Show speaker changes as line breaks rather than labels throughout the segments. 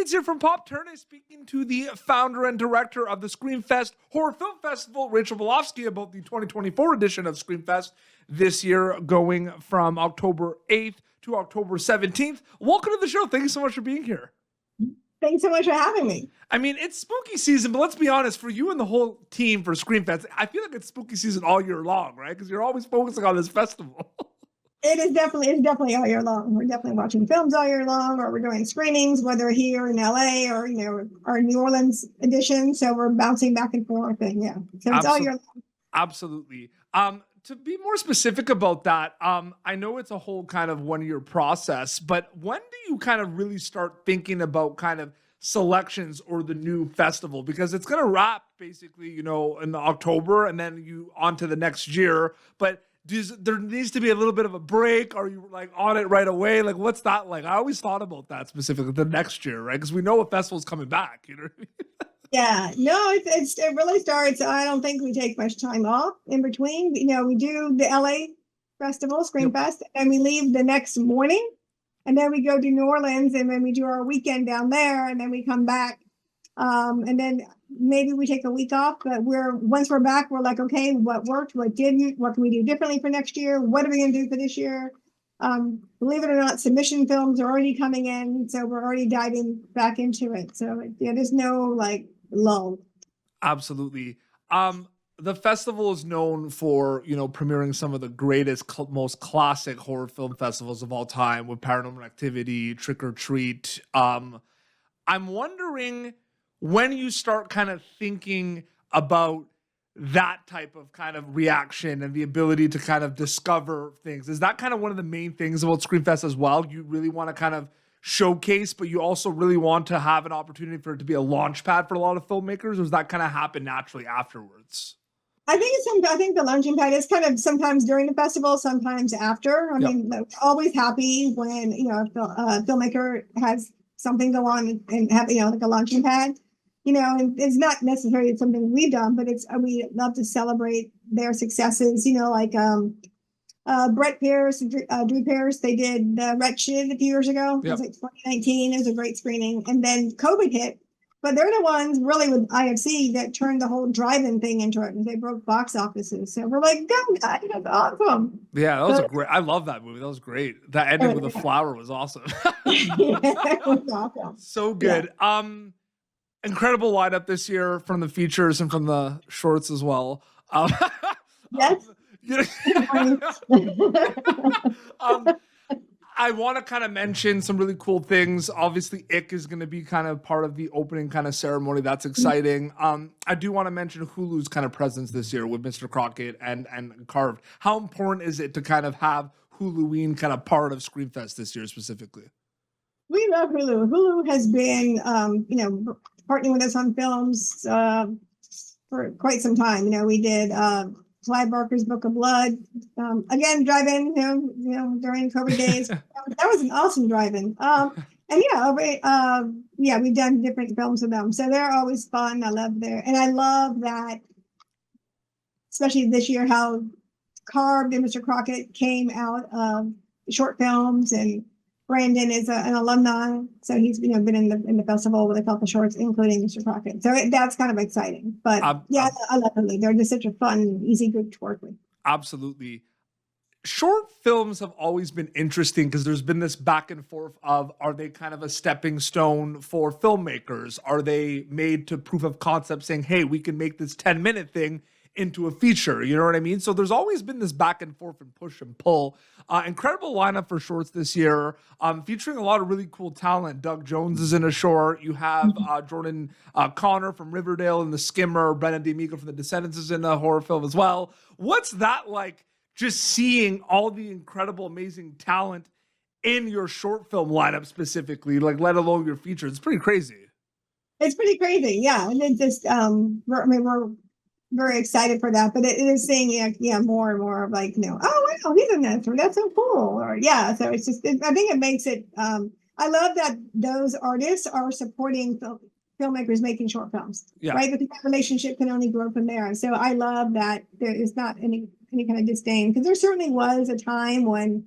Deeds here from Pop Turner, speaking to the founder and director of the Screamfest Horror Film Festival, Rachel Belofsky, about the 2024 edition of Screamfest this year, going from October 8th to October 17th. Welcome to the show. Thank you so much for being here.
Thanks so much for having me.
I mean, it's spooky season, but let's be honest, for you and the whole team for Screamfest, I feel like it's spooky season all year long, right? Because you're always focusing on this festival.
It's definitely all year long. We're definitely watching films all year long, or we're doing screenings, whether here in LA or, our New Orleans edition. So we're bouncing back and forth, and so it's all year long.
Absolutely. To be more specific about that, I know it's a whole kind of 1 year process, but when do you kind of really start thinking about kind of selections or the new festival? Because it's going to wrap basically, in October, and then you on to the next year. But there needs to be a little bit of a break? Are you like on it right away? Like, what's that like? I always thought about that specifically, the next year, right? Because we know a festival's coming back, you know what I mean?
Yeah, no, it really starts. I don't think we take much time off in between. We do the LA festival, Screamfest, and we leave the next morning, and then we go to New Orleans, and then we do our weekend down there, and then we come back, and then maybe we take a week off. But once we're back, we're like, okay, what worked, what didn't, what can we do differently for next year? What are we going to do for this year? Believe it or not, submission films are already coming in, so we're already diving back into it. So there's no lull.
Absolutely. The festival is known for, premiering some of the greatest, most classic horror film festivals of all time, with Paranormal Activity, Trick or Treat. I'm wondering when you start kind of thinking about that type of kind of reaction and the ability to kind of discover things. Is that kind of one of the main things about Screamfest as well? You really want to kind of showcase, but you also really want to have an opportunity for it to be a launch pad for a lot of filmmakers, or does that kind of happen naturally afterwards?
I think the launching pad is kind of sometimes during the festival, sometimes after. I mean, always happy when a filmmaker has something go on and have like a launching pad. And it's not necessarily something we've done, but we love to celebrate their successes. Brett Pierce, Drew Pierce, they did the Wretched a few years ago. It was 2019. It was a great screening. And then COVID hit. But they're the ones really with IFC that turned the whole drive-in thing into it. And they broke box offices. So we're like, go, guys, that's awesome.
Yeah, that was I love that movie. That was great. That ending with the flower was awesome.
It was awesome.
So good. Yeah. Incredible lineup this year from the features and from the shorts as well.
Yes.
I want to kind of mention some really cool things. Obviously, Ick is going to be kind of part of the opening kind of ceremony. That's exciting. I do want to mention Hulu's kind of presence this year with Mr. Crockett and Carved. How important is it to kind of have Huluween kind of part of Screamfest this year specifically?
We love Hulu. Hulu has been, partnering with us on films for quite some time. We did Clive Barker's Book of Blood. Again, drive-in, during COVID days. That was an awesome drive-in. We've done different films with them. So they're always fun. I love that, especially this year, how Carved and Mr. Crockett came out of short films, and Brandon is an alumni, so he's been in the festival with a couple of shorts, including Mr. Crockett. So that's kind of exciting. But I love them. They're just such a fun, easy group to work with.
Absolutely. Short films have always been interesting because there's been this back and forth of, are they kind of a stepping stone for filmmakers? Are they made to proof of concept saying, hey, we can make this 10-minute thing into a feature, you know what I mean? So there's always been this back and forth and push and pull. Incredible lineup for shorts this year, featuring a lot of really cool talent. Doug Jones is in a short. You have Jordan Connor from Riverdale in The Skimmer. Brennan D'Amico from The Descendants is in a horror film as well. What's that like, just seeing all the incredible, amazing talent in your short film lineup specifically, like let alone your features? It's pretty crazy.
It's pretty crazy, yeah. And it just, we're very excited for that, but it is seeing more and more of like, oh wow, he's in this, or that's so cool, or so it's just I think it makes it I love that those artists are supporting filmmakers making short films, right? Because that relationship can only grow from there. And so I love that there is not any kind of disdain, because there certainly was a time when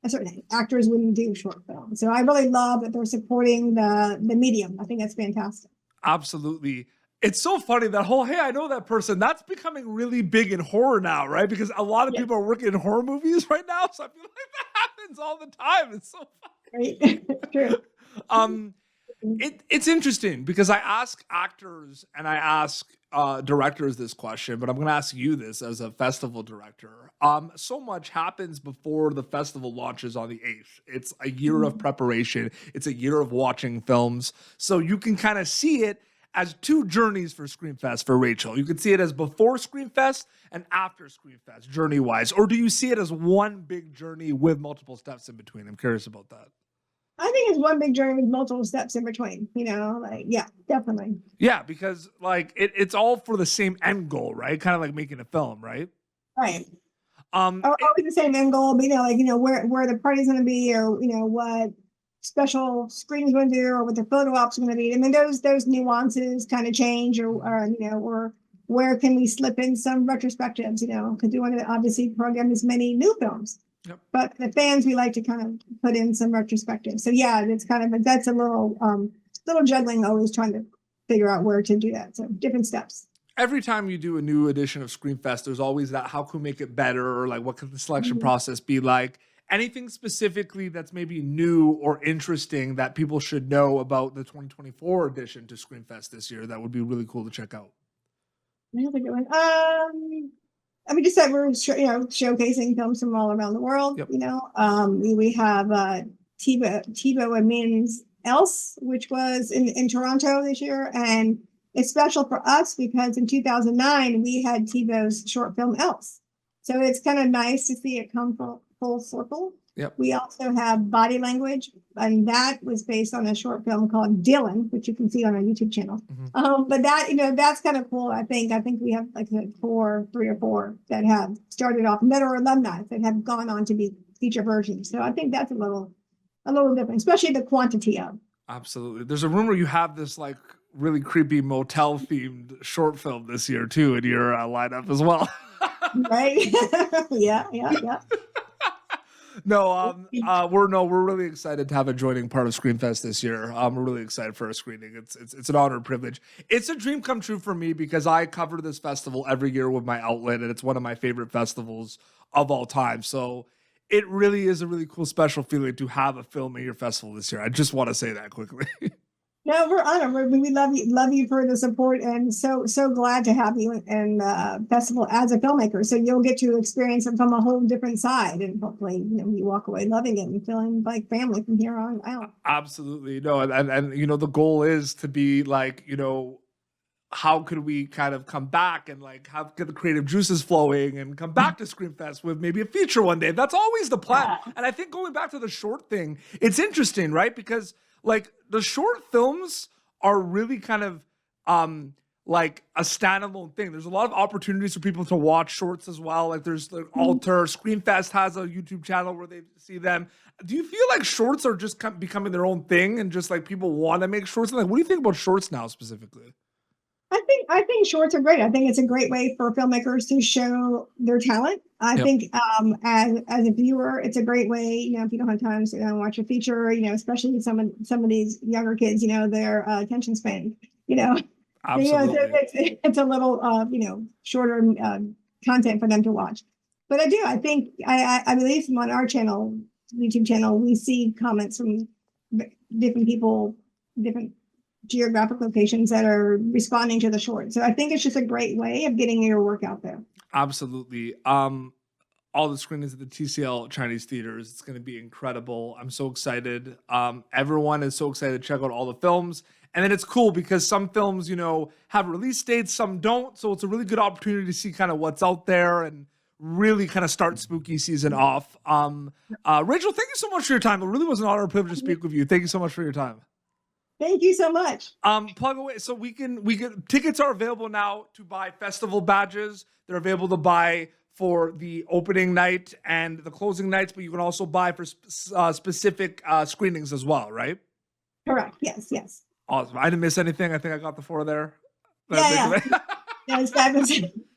certain actors wouldn't do short film. So I really love that they're supporting the medium. I think that's fantastic.
Absolutely. It's so funny that whole, hey, I know that person, that's becoming really big in horror now, right? Because a lot of people are working in horror movies right now. So I feel like that happens all the time. It's so funny.
Right. True.
It's interesting because I ask actors and I ask directors this question, but I'm going to ask you this as a festival director. So much happens before the festival launches on the 8th. It's a year of preparation. It's a year of watching films. So you can kind of see it as two journeys for Screamfest for Rachel. You can see it as before Screamfest and after Screamfest, journey-wise. Or do you see it as one big journey with multiple steps in between? I'm curious about that.
I think it's one big journey with multiple steps in between, like, yeah, definitely.
Yeah, because like it's all for the same end goal, right? Kind of like making a film, right?
Right. Always the same end goal, but where the party's going to be, or what special screenings going to do, or what the photo ops are going to be. I mean, those nuances kind of change, or where can we slip in some retrospectives, because we want to obviously program as many new films. Yep. But the fans, we like to kind of put in some retrospective. So yeah, it's kind of that's a little juggling, always trying to figure out where to do that. So different steps.
Every time you do a new edition of Screamfest, there's always that, how can we make it better? Or like, what can the selection process be like? Anything specifically that's maybe new or interesting that people should know about the 2024 edition to Screamfest this year that would be really cool to check out?
Another good one. I mean, just that we're showcasing films from all around the world. Yep. We have TiVo and Means Else, which was in Toronto this year, and it's special for us because in 2009 we had TiVo's short film Else, so it's kind of nice to see it come full circle. Yep. We also have Body Language, and that was based on a short film called Dylan, which you can see on our YouTube channel. But that, that's kind of cool. I think we have like 3 or 4 that have started off that are alumni that have gone on to be feature versions. So I think that's a little different, especially the quantity of. Absolutely.
There's a rumor you have this like really creepy motel themed short film this year too in your lineup as well.
Right? Yeah.
No, we're really excited to have a joining part of Screamfest this year. We're really excited for a screening. It's an honor and privilege. It's a dream come true for me because I cover this festival every year with my outlet, and it's one of my favorite festivals of all time. So it really is a really cool, special feeling to have a film at your festival this year. I just want to say that quickly.
No, we're honored. We love you for the support, and so glad to have you in the festival as a filmmaker. So you'll get to experience it from a whole different side, and hopefully, you walk away loving it and feeling like family from here on out.
Absolutely, no, and the goal is to be like, how could we kind of come back and like have get the creative juices flowing and come back to Screamfest with maybe a feature one day. That's always the plan. Yeah. And I think going back to the short thing, it's interesting, right? Because like the short films are really kind of like a standalone thing. There's a lot of opportunities for people to watch shorts as well. Like there's the Alter, Screamfest has a YouTube channel where they see them. Do you feel like shorts are just becoming their own thing and just like people want to make shorts? And like, what do you think about shorts now specifically?
I think shorts are great. I think it's a great way for filmmakers to show their talent. I think as a viewer, it's a great way, if you don't have time to watch a feature, especially some of these younger kids, their attention span, Absolutely. It's a little, shorter content for them to watch. But I think I believe on our channel, YouTube channel, we see comments from different people, different geographic locations that are responding to the short. So I think it's just a great way of getting your work out there.
Absolutely. All the screenings at the TCL Chinese Theaters, it's going to be incredible. I'm so excited. Everyone is so excited to check out all the films. And then it's cool because some films, have release dates, some don't. So it's a really good opportunity to see kind of what's out there and really kind of start spooky season off. Rachel, thank you so much for your time. It really was an honor and privilege to speak with you. Thank you so much for your time.
Thank you so much.
Plug away. So we can tickets are available now to buy festival badges. They're available to buy for the opening night and the closing nights, but you can also buy for specific screenings as well, right?
Correct. Yes.
Awesome. I didn't miss anything. I think I got the 4 there.
Yeah, it's fabulous.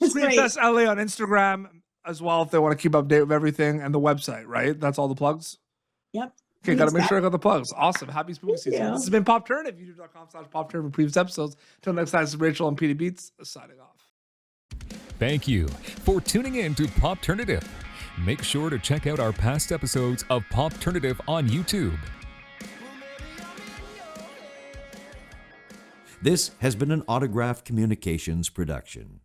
Screamfest LA on Instagram. as well if they want to keep update with everything, and the website, right? That's all the plugs?
Yep.
Okay, got to make sure I got the plugs. Awesome. Happy spooky season.
you.
This has been Pop Turn. YouTube.com/PopTurn for previous episodes. Till next time, this is Rachel and Petey Beats signing off.
Thank you for tuning in to Popternative. Make sure to check out our past episodes of Popternative on YouTube.
This has been an Autograph Communications production.